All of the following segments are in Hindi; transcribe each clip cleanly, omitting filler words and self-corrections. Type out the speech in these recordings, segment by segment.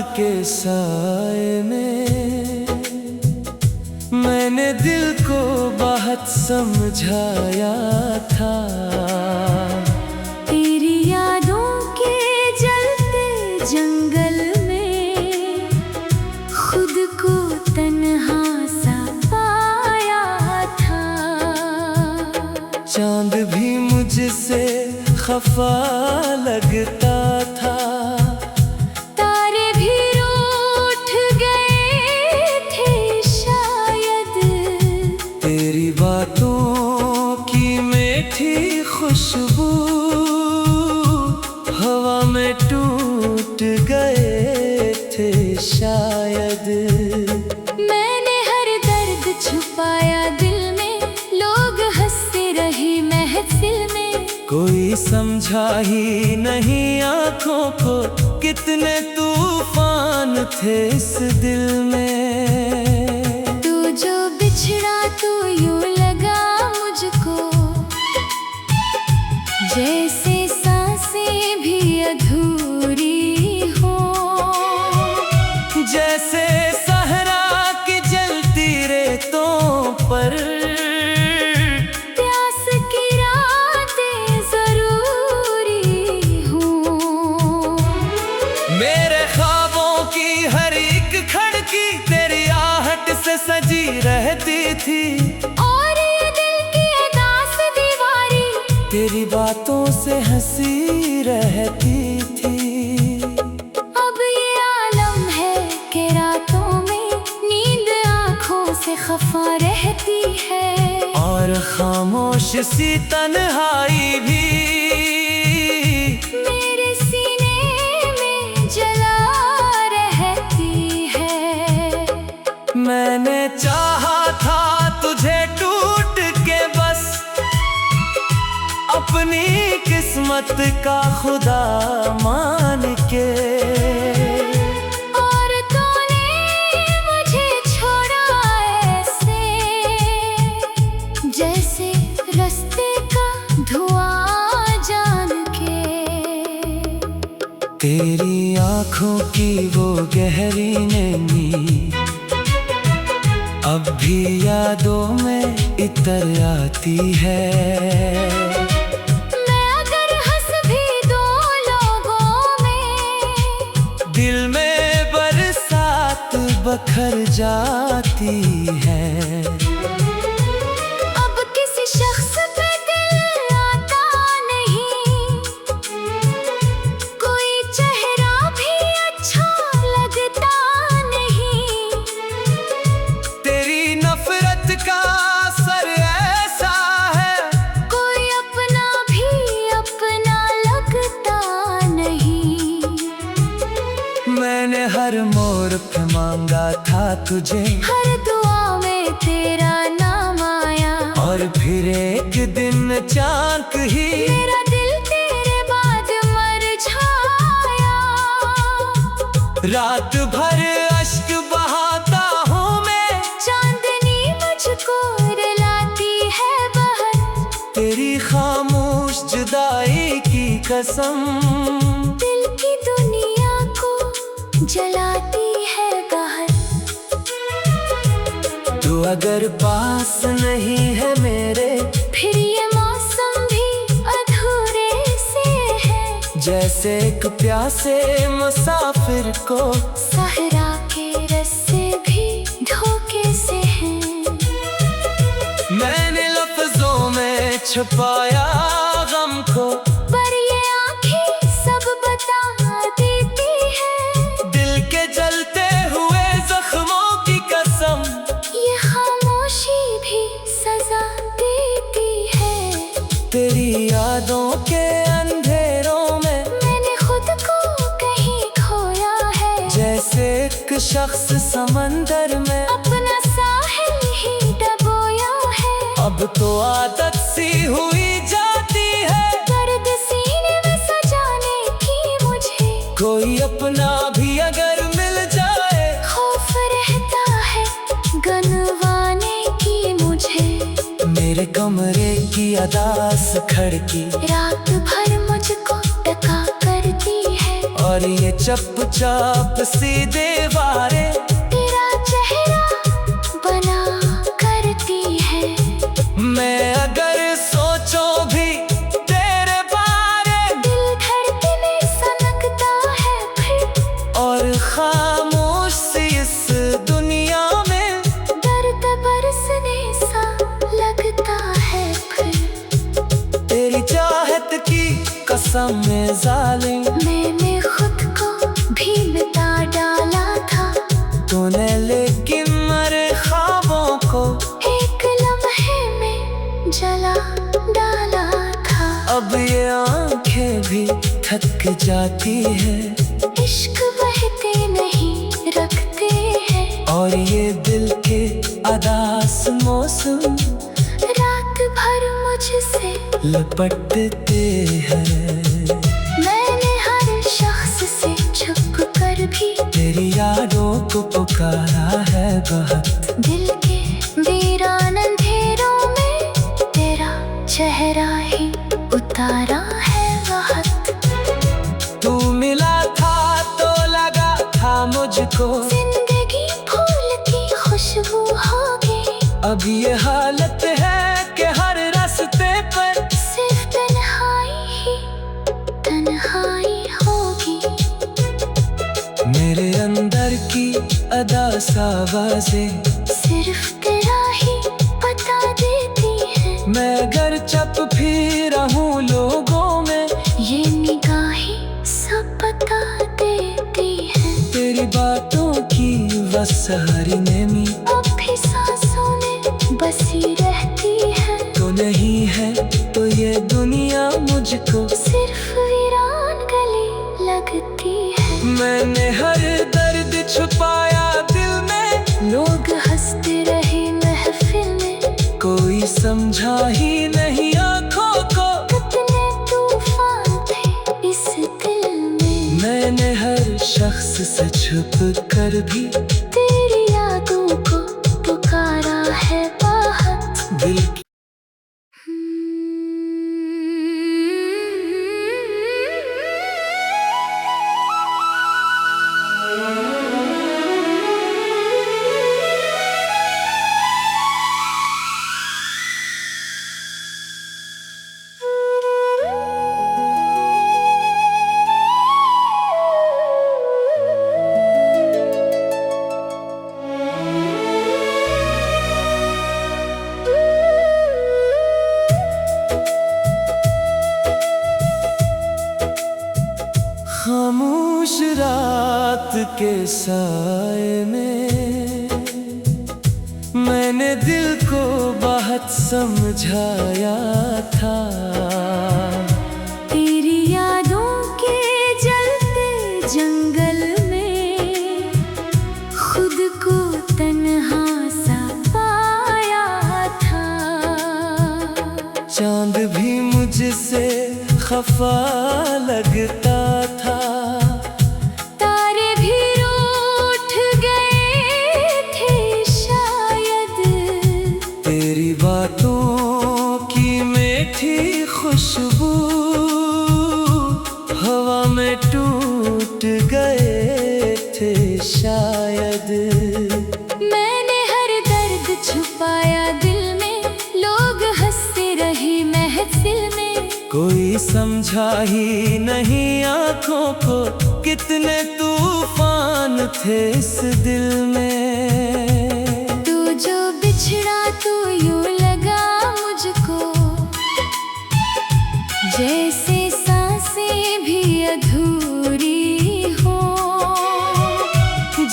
के साए में मैंने दिल को बहुत समझाया था। तेरी यादों के जलते जंगल में खुद को तन्हा सा पाया था। चांद भी मुझसे खफा लगता था, तारे भी रूठ गए थे शायद। तेरी बातों की मीठी खुशबू हवा में टूट गए थे शायद। मैंने हर दर्द छुपाया दिल में, लोग हंसते रहे महफिल में। कोई समझा ही नहीं आँखों को कितने तूफान थे इस दिल में। तू जो बिछड़ा तो यूं लगा मुझको, जैसे सांसें भी अधूरी हो। जैसे सहरा की जलती रेतों पर प्यास की रातें जरूरी हो। मेरे ख्वाबों की हर एक खिड़की तेरी आहट से सजी रहती थी। और ये दिल की उदास दीवारी तेरी बातों से हंसी रहती थी। अब ये आलम है कि रातों में नींद आँखों से खफा रहती है। और खामोश सी तन्हाई भी मेरे सीने में जला रहती है। मैंने चाहा था तुझे टूट के बस अपनी किस्मत का खुदा मान के। और तूने मुझे छोड़ा ऐसे, जैसे रास्ते का धुआं जान के। तेरी आँखों की वो गहरी नैनी अब भी यादों में इतर आती है। मैं अगर हंस भी दूं लोगों में, दिल में बरसात बखर जाती है। अब किसी शख्स पे दिल आता नहीं, कोई चेहरा भी अच्छा लगता नहीं। तेरी नफरत का असर ऐसा है कोई अपना भी अपना लगता नहीं। मैंने हर मोड़ पे मांगा था तुझे, हर दुआ में तेरा नाम आया। और फिर एक दिन चाक ही मेरा दिल तेरे बाद मर जाया। रात भर अश्क बहाता हूँ मैं, चांदनी मुझको रुलाती है बहर। तेरी खामोश जुदाई की कसम दिल की दुनिया को जलाती है बाहर। तू अगर पास नहीं है मेरे, फिर ये मौसम भी अधूरे से है। जैसे एक प्यासे मुसाफिर को सहरा के रस्ते भी धोखे से हैं। मैंने लफ्जों में छुपाया गम को, पर ये आँखें सब बता देती है। दिल के जलते हुए जख्मों की कसम ये खामोशी भी सजा देती है। तेरी यादों के अंधेरों में मैंने खुद को कहीं खोया है। जैसे एक शख्स समंदर में अपना साहिल ही डबोया है। अब तो आदत सी हुई जाती है दर्द सीने में सजाने की मुझे। कोई अपना भी अगर मिल जाए, खौफ रहता है गनवाने की मुझे। मेरे कमरे की अदास खड़की रात भर मुझको टका करती है। और ये चुपचाप सी दीवारें तेरा चेहरा बना करती है। मैं अगर सोचूं भी तेरे बारे, दिल धड़कने सनकता है फिर, और खामोश सी इस दुनिया में दर्द बरसने सा लगता है फिर। तेरी चाहत की कसम में जालिम मैंने खुद को भी मिटा डाला था, तूने लेकिन मेरे ख्वाबों को एक लम्हे में जला डाला था। अब ये आंखें भी थक जाती है, इश्क बहते नहीं रखते हैं, और ये दिल के अदास मौसम रात भर मुझसे लपटते हैं। मैंने हर शख्स से छुप कर भी तेरी यादों को पुकारा है बहुत, दिल के वीरान अंधेरों में तेरा चेहरा ही उतारा है बहुत। तू मिला था तो लगा था मुझको जिंदगी फूल की खुशबू होगी, अब ये हालत है कि हर रास्ते पर सिर्फ तन्हाई ही तन्हाई होगी। मेरे अंदर की अदास आवाजें सिर्फ तेरा ही पता देती है, मैं अगर चप फिरा हूँ लोगों में, ये निगाहें सब बता देती है। तेरी बातों की वसारी नेमी अब भी सांसों में बसी रहती है, तो नहीं है तो ये दुनिया मुझको सिर्फ वीरान गली लगती है। मैंने हर दर्द छुपाया दिल में, लोग हंसते रहे महफिल में, कोई समझा ही नहीं आँखों को, कितने तूफान थे इस दिल में। मैंने हर शख्स से छुप कर भी तेरी यादों को पुकारा है बहुत, दिल खामोश रात के साए में मैंने दिल को बहुत समझाया था। तेरी यादों के जलते जंगल में खुद को तन्हा सा पाया था। चांद भी मुझसे खफा लगता था, तारे भी रूठ गए थे शायद, तेरी बातों की मीठी खुशबू हवा में टूट गए थे शायद। मैंने हर दर्द छुपाया दिल में, लोग हंसते रहे महफिल में, कोई समझा ही नहीं आँखों को, कितने तूफान थे इस दिल में। तू जो बिछड़ा तो यूं लगा मुझको, जैसे सांसें भी अधूरी हो,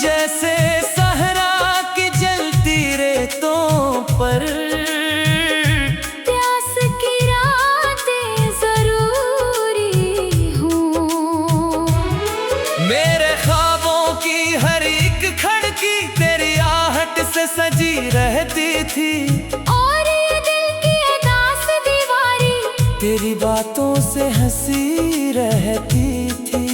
जैसे सहरा की जलती रेतों पर प्यास की रातें जरूरी हो। मेरे ख्वाबों की हर एक खिड़की तेरी आहट से सजी रहती थी, और ये दिल की अदास दीवारी तेरी बातों से हंसी रहती थी।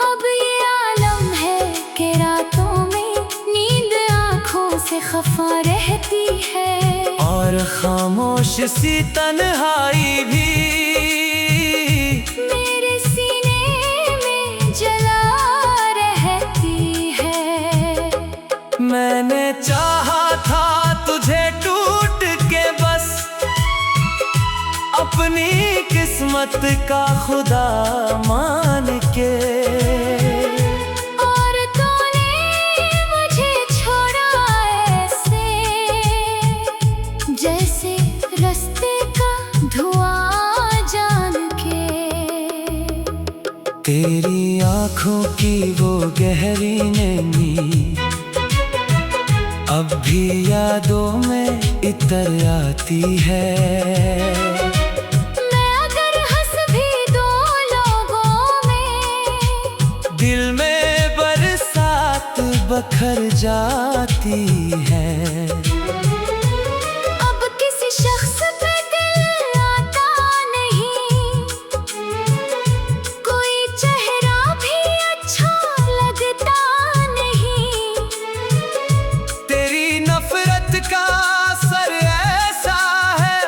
अब ये आलम है कि रातों में नींद आँखों से खफा रहती है, और खामोश सी तन्हाई भी मेरे सीने में किस्मत का खुदा मान के। और तूने मुझे छोड़ा ऐसे, जैसे रास्ते का धुआं जान के। तेरी आँखों की वो गहरी नैनी अब भी यादों में इतर आती है। मैं अगर हंस भी दूं लोगों में, दिल में बरसात बखर जाती है। अब किसी शख्स पे दिल आता नहीं, कोई चेहरा भी अच्छा लगता नहीं। तेरी नफरत का असर ऐसा है,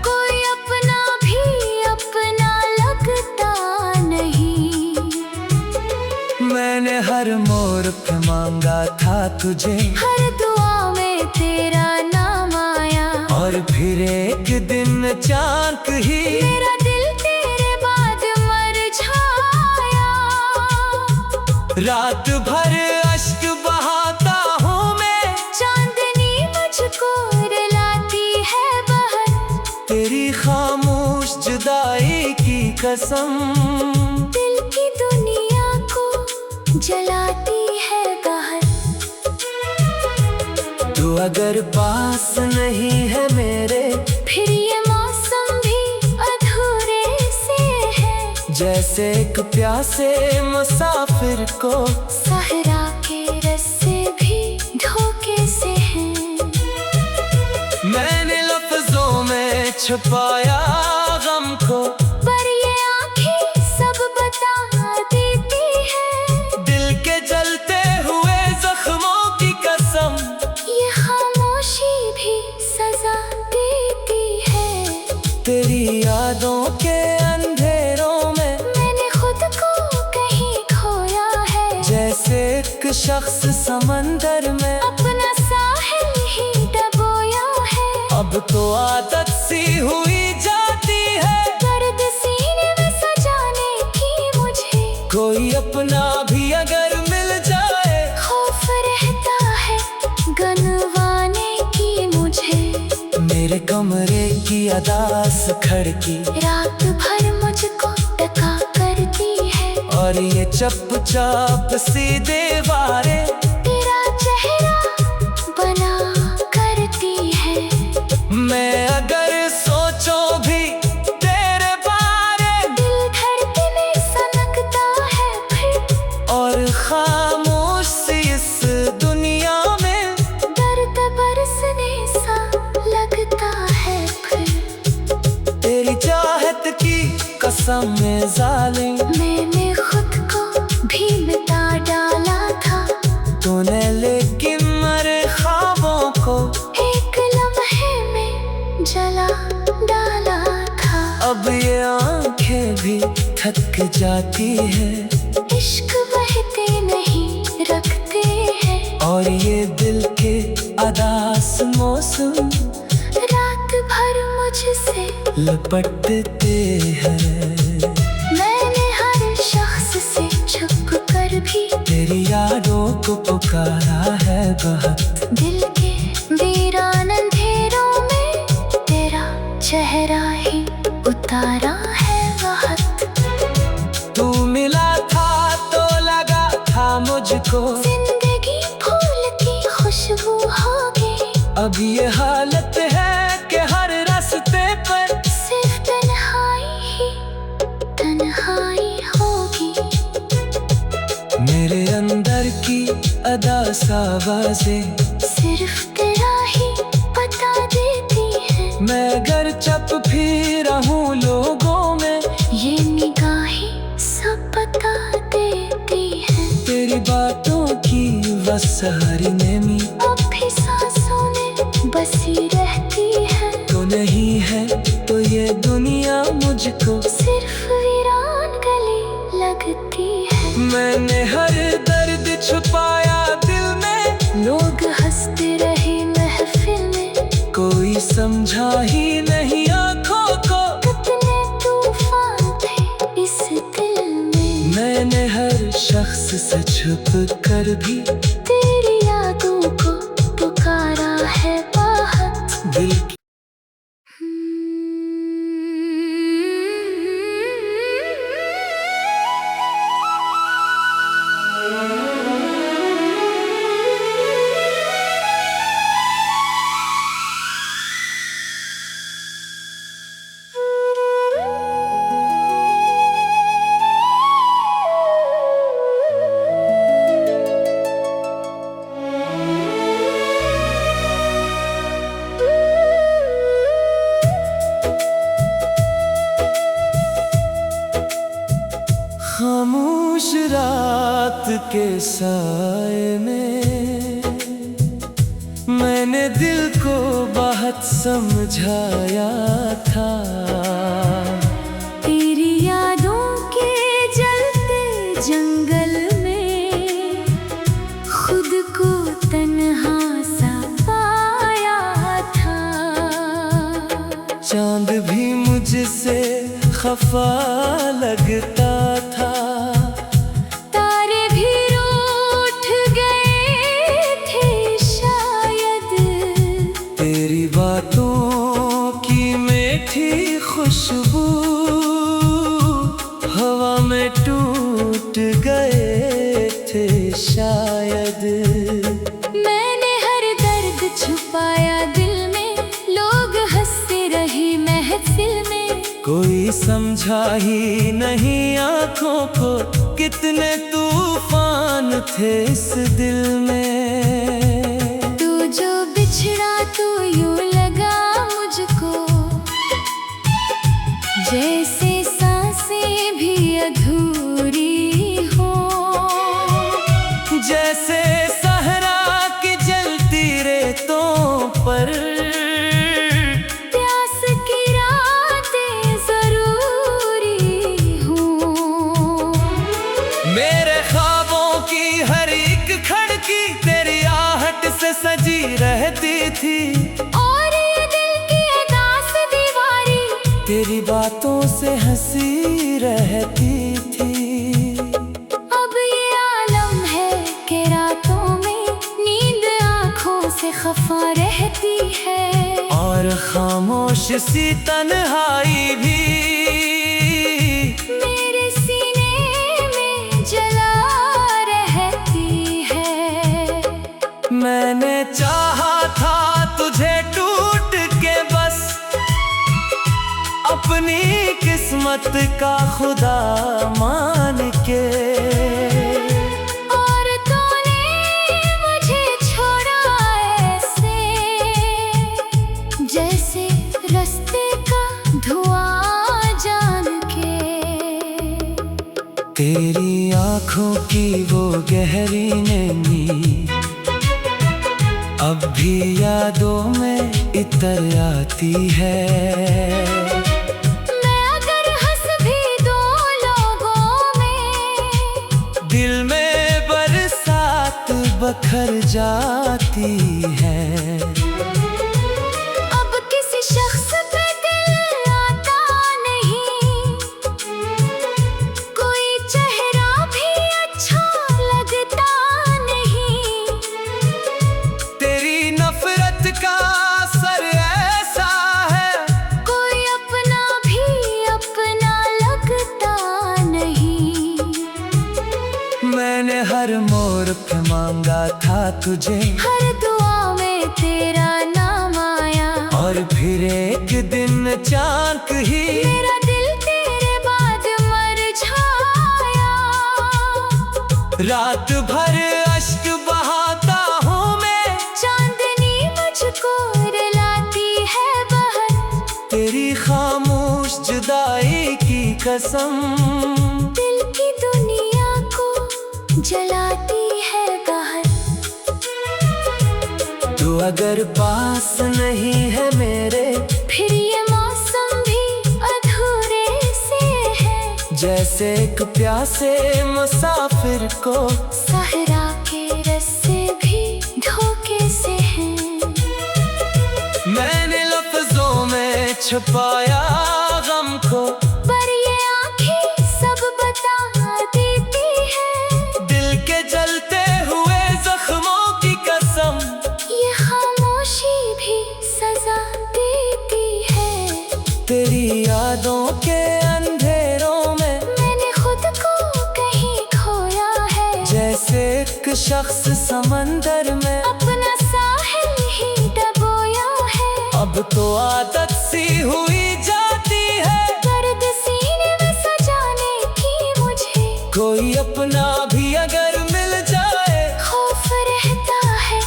कोई अपना भी अपना लगता नहीं। मैंने हर मोड़ पे मांगा था तुझे, हर दुआ में तेरा नाम आया। और फिर एक दिन अचानक ही मेरा दिल तेरे बाद मर जाया। रात भर अश्क बहाता हूँ मैं, चांदनी मुझको रुलाती है बहर। तेरी खामोश जुदाई की कसम दिल की दुनिया को जलाती है कहर। तू अगर पास नहीं है मेरे, फिर ये मौसम भी अधूरे से है। जैसे एक प्यासे मुसाफिर को सहरा के रस्ते भी धोखे से हैं। मैंने लफ्जों में छुपाया गम को, पर ये आँखें सब बता देती है। दिल के जलते हुए जख्मों की कसम ये खामोशी भी सजा देती है। तेरी यादों के अंधेरों में मैंने खुद को कहीं खोया है। जैसे एक शख्स समंदर में अपना साहिल ही डबोया है। अब तो आदत सी हुई जाती है, दर्द सीने में सजाने की मुझे। कोई अपना भी अगर मिल जाए, खौफ रहता है गनवाने की मुझे। मेरे कमरे की अदास खड़की रात भर मुझको टका करती है। और ये चुपचाप सी दीवारें तेरा चेहरा बना करती है। मैं अगर सोचूं भी तेरे बारे, दिल धड़कने सनकता है फिर। और खामोश सी इस दुनिया में दर्द बरसने सा लगता है फिर। तेरी चाहत की कसम में जालिम मैंने खुद को भी मिटा डाला था। तूने लेकिन मेरे ख्वाबों को एक लम्हे में जला डाला था। अब ये आंखें भी थक जाती है, इश्क बहते नहीं रखते हैं। और ये दिल के अदास मौसम रात भर मुझसे लपटते हैं। मैंने हर शख्स से छुप कर भी तेरी यादों को पुकारा है बहुत, दिल के वीरान अंधेरों में तेरा चेहरा ही उतारा है बहुत। तू मिला था तो लगा था मुझको जिंदगी फूल की खुशबू होगी। अब ये हालत है कि हर रास्ते पर सिर्फ तन्हाई ही तन्हाई होगी। मेरे अंदर की अदास आवाजें सिर्फ तेरा ही बता देती है। मैं अगर चप फिर रहूं लोगों में, ये निगाहें सब बता देती है। तेरी बातों की वसारी नेमी अब भी सांसों में बसी रहती है। तो नहीं है तो ये दुनिया मुझको सिर्फ वीरान गली लगती है। मैंने हर दर्द छुपाया दिल में, लोग हंसते रहे महफिल में। कोई समझा ही नहीं आंखों को कितने तूफान शख्स से छुप कर भी तेरी यादों को पुकारा है बहुत दिल खामोश रात के साए में मैंने दिल को बहुत समझाया था। तेरी यादों के जलते जंगल में खुद को तन्हा सा पाया था। चांद भी मुझसे खफा लगता था, तारे भी रूठ गए थे शायद। तेरी बातों की मीठी खुशबू हवा में टूट गए थे शायद। मैंने हर दर्द छुपाया दिल में, लोग हंसते रहे महफिल में। कोई समझा ही नहीं आँखों को कितने तूफान थे इस दिल में। तू जो बिछड़ा तो यूं लगा मुझको जैसे सांसें भी अधूरी हो। जैसे सहरा की जलती रेतों पर प्यास की रातें जरूरी हूँ। मेरे ख्वाबों की हर एक खिड़की तेरी आहट से सजी रहती थी, और ये दिल की उदास दीवारी तेरी बातों से हंसी रहती थी। अब ये आलम है कि रातों में नींद आँखों से खफा रहती है। और खामोश सी तन्हाई भी मेरे सीने में जला रहती है। मैंने चाहा था तुझे टूट के बस अपनी किस्मत का खुदा मान के। और तूने मुझे छोड़ा ऐसे जैसे रास्ते का धुआं जान के। तेरी आँखों की वो गहरी नैनी अब भी यादों में इतर आती है। मैं अगर हंस भी दूं लोगों में, दिल में बरसात बखर जाती है। अब किसी शख्स पे दिल आता नहीं, कोई चेहरा भी अच्छा लगता नहीं। तेरी नफरत का असर ऐसा है, कोई अपना भी अपना लगता नहीं। मैंने हर मोड़ पे मांगा था तुझे, हर दुआ में तेरा नाम आया। और फिर एक दिन अचानक ही मेरा दिल तेरे बाद मर जाया। रात भर अश्क बहाता हूँ मैं, चांदनी मुझको रुलाती है बहुत। तेरी खामोश जुदाई की कसम दिल की दुनिया को जलाती है बहुत। तू अगर पास नहीं है मेरे, फिर ये मौसम भी अधूरे से है। जैसे एक प्यासे मुसाफिर को सहरा के रस्ते भी धोखे से हैं। मैंने लफ्जों में छुपाया गम को, पर ये आँखें सब बता देती है। तेरी यादों के अंधेरों में मैंने खुद को कहीं खोया है। जैसे एक शख्स समंदर में अपना साहिल ही डबोया है। अब तो आदत सी हुई जाती है दर्द सीने में सजाने की मुझे। कोई अपना भी अगर मिल जाए खौफ रहता है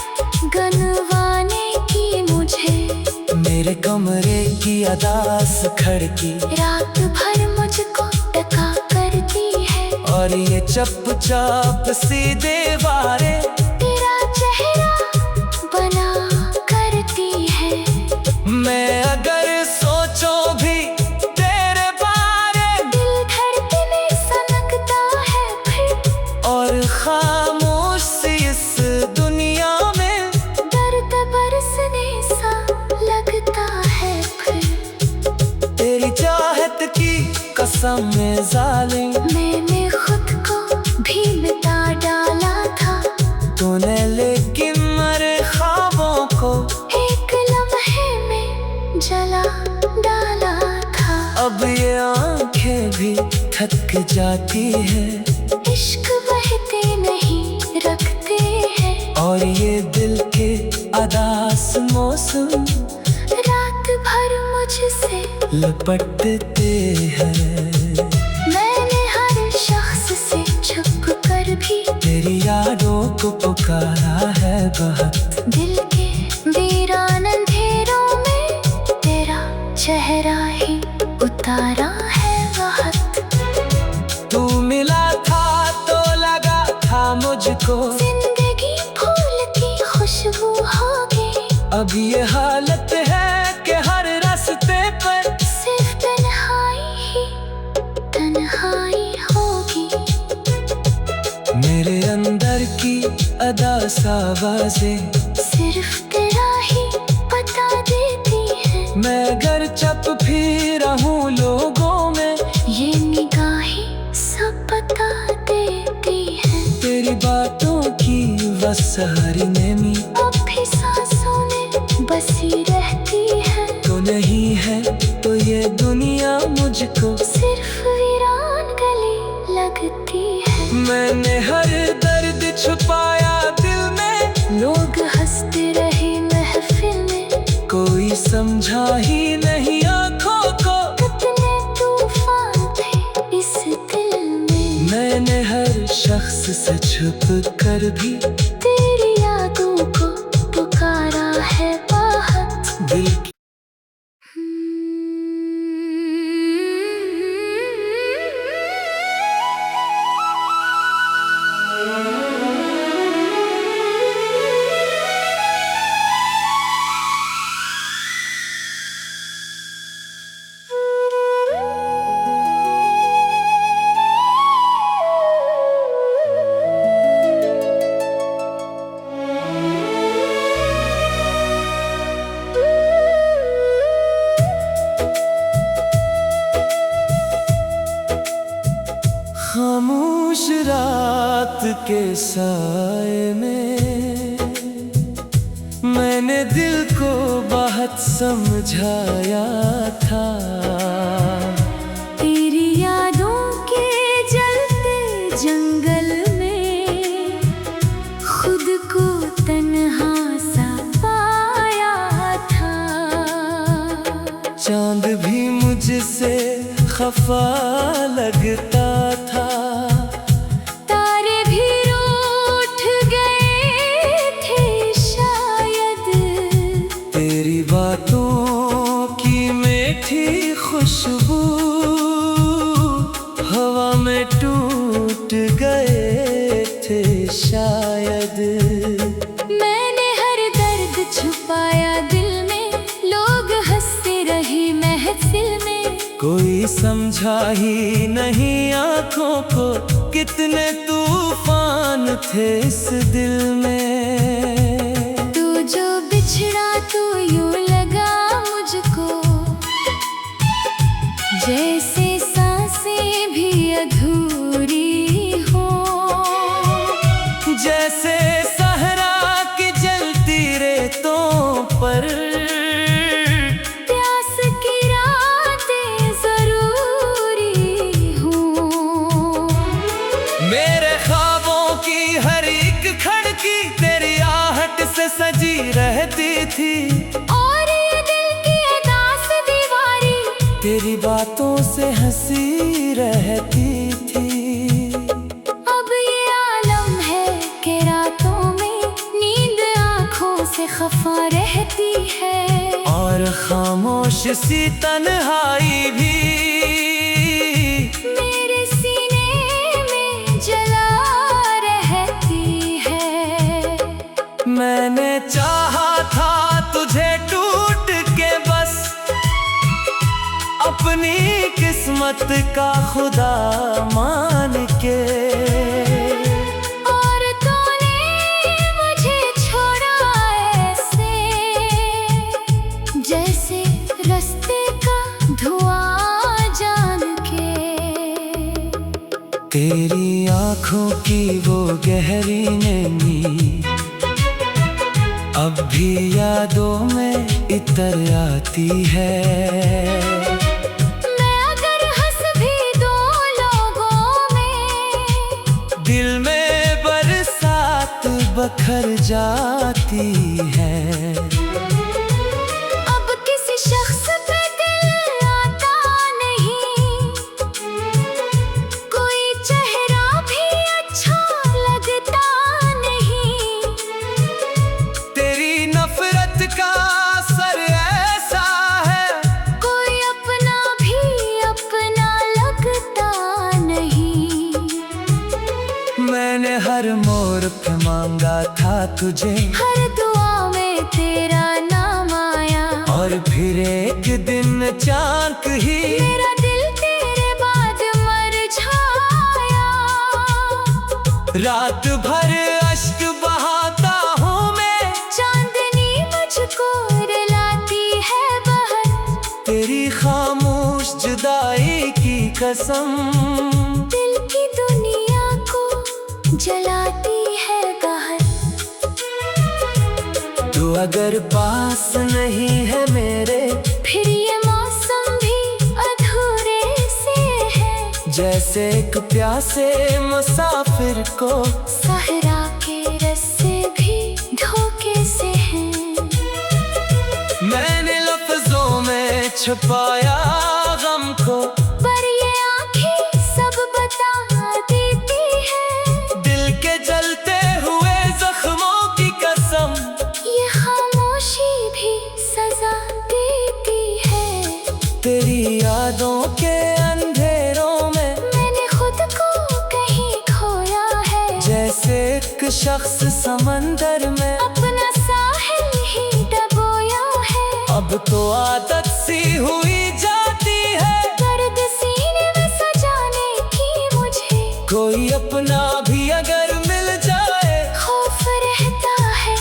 गनवाने की मुझे। मेरे कमरे की अदास खड़की रात भर मुझको टका करती है। और ये चुपचाप सी दीवारें तेरा चेहरा बना करती है। मैं अगर सोचो भी तेरे बारे दिल धड़कने सनकता है फिर। और खामोश सी इस दुनिया में दर्द बरसने सा लगता है फिर। तेरी चाहत की कसम में जालिम मैंने खुद को भी मिटा डाला था। तूने लेकिन मेरे ख्वाबों को एक लम्हे में जला डाला था। अब ये आंखें भी थक जाती है इश्क बहते नहीं रखते हैं। और ये दिल के अदास मौसम रात भर मुझसे लपटते हैं। मैंने हर शख्स से छुप कर भी तेरी यादों को पुकारा है बहुत। दिल के वीरान अंधेरों में तेरा चेहरा ही उतारा है बहुत। तू मिला था तो लगा था मुझको जिंदगी फूल की खुशबू होगी। अब ये हालत है कि हर रास्ते पर सिर्फ तन्हाई होगी। मेरे अंदर की अदास आवाजें सिर्फ तेरा ही पता देती है। मैं अगर चप भी रहूं लोगों में ये निगाहें सब बता देती है। तेरी बातों की वसारी नेमी अब भी सांसों में बसी रहती है। तो नहीं है तो ये दुनिया मुझको सिर्फ वीरान गली लगती है। मैंने हर दर्द छुपाया दिल में लोग हंसते रहे महफिल में। कोई समझा ही नहीं आंखों को कितने तूफान थे इस दिल में। मैंने हर शख्स से छुप कर भी तेरी यादों को पुकारा है बहुत। दिल खामोश रात के साए में मैंने दिल को बहुत समझाया था। तेरी यादों के जलते जंगल में खुद को तन्हा सा पाया था। चांद भी मुझसे खफा लगता था। तारे भी रूठ गए थे शायद। तेरी बातों की मीठी खुशबू हवा में टूट गए थे शायद। मैंने हर दर्द छुपाया दिल में। लोग हंसते रहे महफिल में। कोई समझा ही नहीं आंखों को कितने तूफान थे इस दिल में। तू जो बिछड़ा तो यूं लगा मुझको जैसे सांसें भी अधूरी हो। जैसे सहरा की जलती रेतों पर प्यास की राह थी। और ये दिल की दास दीवारी तेरी बातों से हंसी रहती थी। अब ये आलम है कि रातों में नींद आँखों से खफा रहती है। और खामोश सी तन्हाई भी मेरे सीने में जला रहती है। मैंने चाहा था तुझे टूट के बस अपनी किस्मत का खुदा मान के। और तूने मुझे छोड़ा ऐसे जैसे रास्ते का धुआं जान के। तेरी आँखों की वो गहरी नैनी अब भी यादों में इतर आती है। मैं अगर हंस भी दूं लोगों में दिल में बरसात बखर जाती है। अब किसी शख्स पे दिल आता नहीं, कोई चेहरा भी अच्छा लगता नहीं। तेरी नफरत का असर ऐसा है कोई अपना भी अपना लगता नहीं। मैंने हर मोड़ पे मांगा था तुझे, हर दुआ में तेरा नाम आया। और फिर एक दिन चाक ही मेरा दिल तेरे बाद मरझाया। रात भर अश्क बहाता हूँ मैं, चांदनी मुझको रुलाती है बहर। तेरी खामोश जुदाई की कसम दिल की दुनिया को जलाती है कहर। तू अगर पास नहीं है मेरे फिर ये मौसम भी अधूरे से है। जैसे एक प्यासे मुसाफिर को सहरा के रस्से भी धोखे से हैं। मैंने लफ्जों में छुपाया गम को, पर ये आँखें सब बता देती है। दिल के जलते हुए जख्मों की कसम ये खामोशी भी सजा देती है। तेरी यादों के अंधेरों में मैंने खुद को कहीं खोया है। जैसे एक शख्स समंदर में अपना साहिल ही डबोया है। अब तो आदत सी हुई जाती है दर्द सीने में सजाने की मुझे। कोई अपना भी अगर मिल जाए खौफ रहता है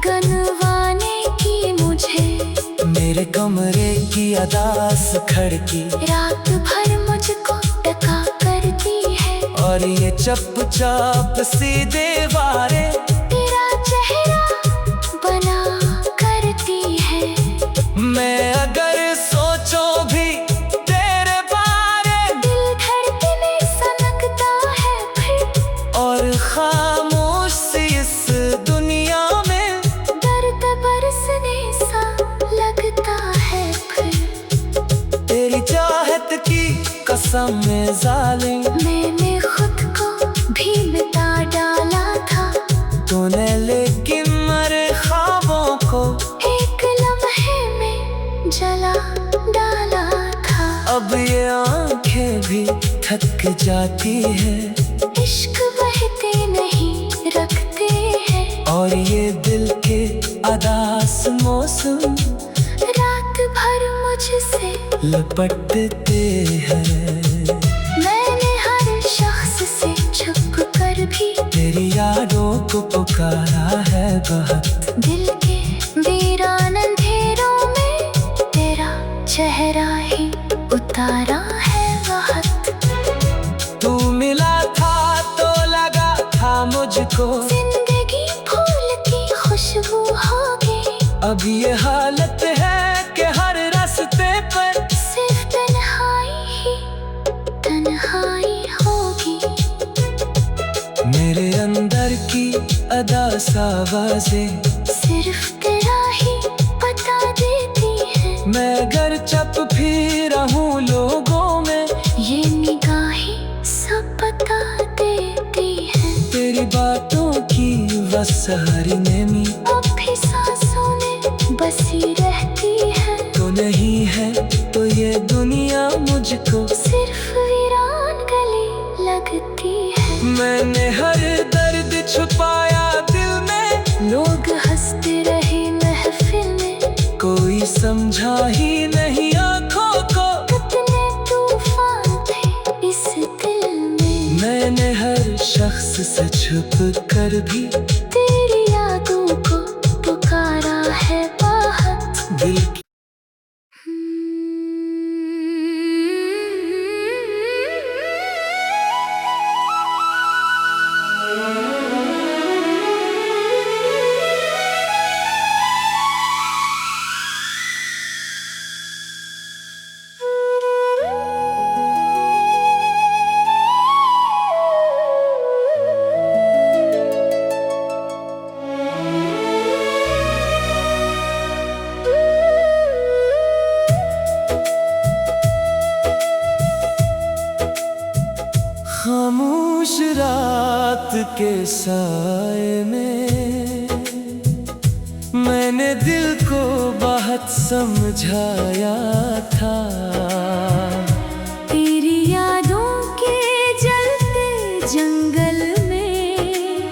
गनवाने की मुझे। मेरे कमरे की अदास खड़की रात भर मुझको टका करती है। और ये चुपचाप सी दीवारें तेरा चेहरा बना करती है। मैं अगर सोचूं भी तेरे बारे दिल धड़कने सनकता है फिर। और खामोश सी इस दुनिया में दर्द बरसने सा लगता है फिर। तेरी चाहत की कसम में जालिम मैंने खुद को भी मिटा डाला था। तूने लेकिन मेरे ख्वाबों को एक लम्हे में जला डाला था। अब ये आंखें भी थक जाती है। इश्क बहते नहीं रखते हैं। और ये दिल के अदास मौसम रात भर मुझसे लपटते हैं। मैंने हर शख्स से छुप कर भी तेरी यादों को पुकारा है बहुत। दिल के वीरान अंधेरों में तेरा चेहरा ही उतारा है वक्त। तू मिला था तो लगा था मुझको जिंदगी फूल की खुशबू होगी। अब ये हालत है कि हर रास्ते पर सिर्फ तन्हाई ही तन्हाई होगी। मेरे अंदर की अदास आवाज़ें सिर्फ तेरा ही मैं घर चप फिर रहूं लोगों में, ये निगाहें सब बता देती है। तेरी बातों की वसारी नेमी अब भी सांसों में बसी रहती है। तो नहीं है तो ये दुनिया मुझको सिर्फ वीरान गली लगती है। मैंने हर दर्द छुपाया दिल में, लोग हंसते रहे महफिल में, कोई समझा ही नहीं आँखों को। कितने तूफान थे इस दिल में, मैंने हर शख्स से छुप कर भी तेरी यादों को पुकारा है बहुत। दिल खामोश रात के साए में मैंने दिल को बहुत समझाया था। तेरी यादों के जलते जंगल में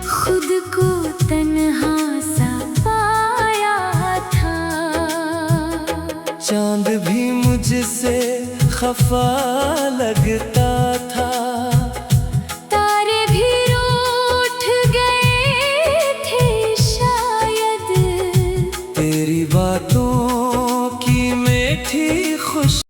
खुद को तन्हा सा पाया था। चांद भी मुझसे खफा लगता था, तारे भी रूठ गए थे शायद। तेरी बातों की मीठी खुश